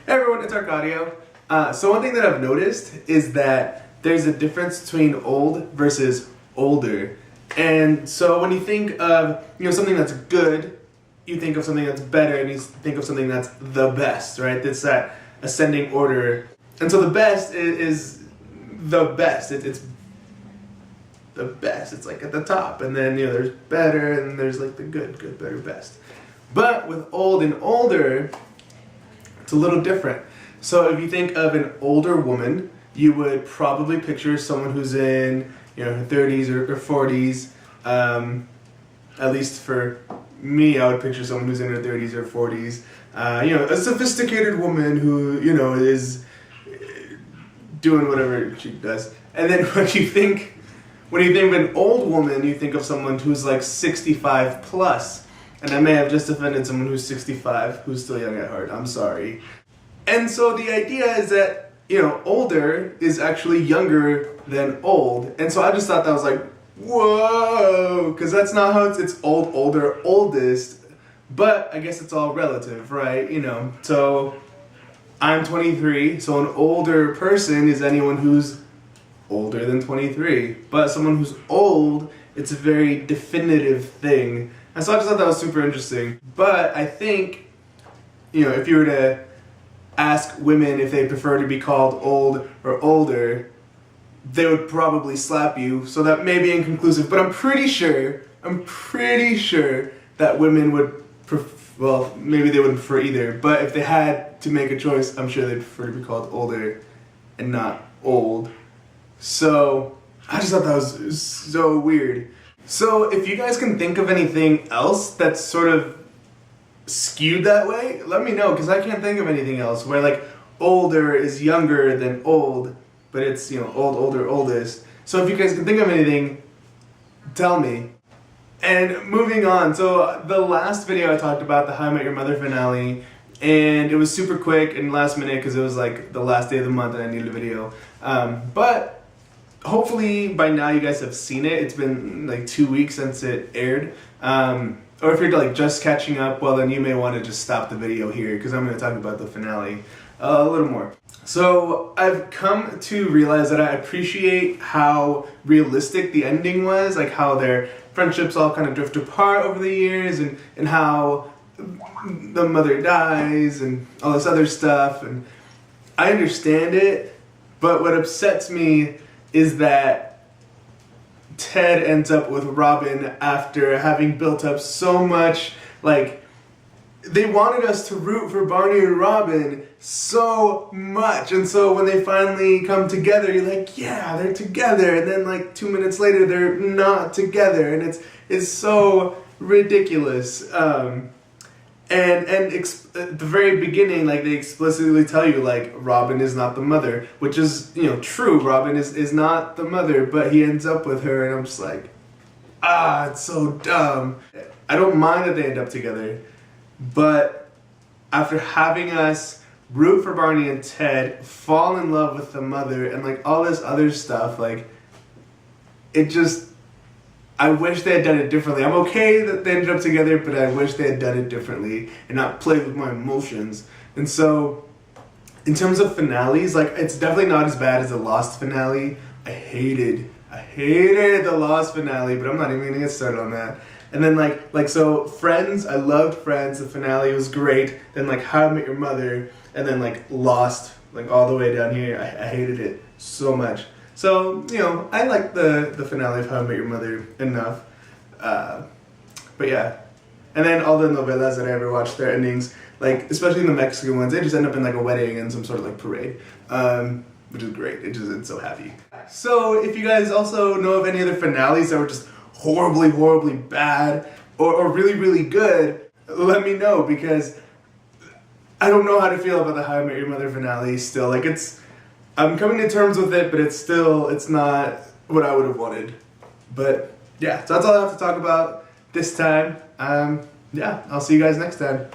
Hey everyone, it's Arcadio. So one thing that I've noticed is that there's a difference between old versus older. And so when you think of something that's good, you think of something that's better, and you think of something that's the best, right? It's that ascending order. And so the best is the best. It's the best. It's like at the top, and then there's better, and there's like the good, better, best. But with old and older, it's a little different. So if you think of an older woman, you would probably picture someone who's in her 30s or 40s. At least for me, I would picture someone who's in her 30s or 40s. A sophisticated woman who is doing whatever she does. And then when you think of an old woman, you think of someone who's like 65 plus. And I may have just offended someone who's 65, who's still young at heart. I'm sorry. And so the idea is that, older is actually younger than old. And so I just thought that was like, whoa, because that's not how it's old, older, oldest. But I guess it's all relative, right? So I'm 23, so an older person is anyone who's older than 23. But someone who's old, it's a very definitive thing. And so I just thought that was super interesting. But I think, if you were to ask women if they prefer to be called old or older, they would probably slap you. So that may be inconclusive. But I'm pretty sure that women would well, maybe they wouldn't prefer either. But if they had to make a choice, I'm sure they'd prefer to be called older and not old. So I just thought that was so weird. So if you guys can think of anything else that's sort of skewed that way, let me know, because I can't think of anything else where like older is younger than old, but it's old, older, oldest. So if you guys can think of anything, tell me. And moving on, so the last video I talked about the How I Met Your Mother finale, and it was super quick and last minute because it was like the last day of the month and I needed a video. But hopefully by now you guys have seen it. It's been like 2 weeks since it aired. Or if you're like just catching up, well then you may want to just stop the video here because I'm going to talk about the finale a little more. So I've come to realize that I appreciate how realistic the ending was, like how their friendships all kind of drift apart over the years, and how the mother dies and all this other stuff. And I understand it, but what upsets me is that Ted ends up with Robin after having built up so much. Like, they wanted us to root for Barney and Robin so much, and so when they finally come together, you're like, yeah, they're together, and then like 2 minutes later, they're not together, and it's so ridiculous. And at the very beginning, like they explicitly tell you, like Robin is not the mother, which is true. Robin is not the mother, but he ends up with her, and I'm just like, it's so dumb. I don't mind that they end up together, but after having us root for Barney and Ted, fall in love with the mother, and like all this other stuff, like I wish they had done it differently. I'm okay that they ended up together, but I wish they had done it differently and not played with my emotions. And so, in terms of finales, like it's definitely not as bad as the Lost finale. I hated the Lost finale, but I'm not even gonna get started on that. And then so Friends, I loved Friends. The finale was great. Then like How I Met Your Mother, and then like Lost, like all the way down here. I hated it so much. So, I like the finale of How I Met Your Mother enough. But yeah. And then all the novelas that I ever watched, their endings, like, especially the Mexican ones, they just end up in like a wedding and some sort of like parade. Which is great. It's so happy. So, if you guys also know of any other finales that were just horribly, horribly bad, or really, really good, let me know, because I don't know how to feel about the How I Met Your Mother finale still. Like, I'm coming to terms with it, but it's not what I would have wanted. But yeah, so that's all I have to talk about this time. Yeah, I'll see you guys next time.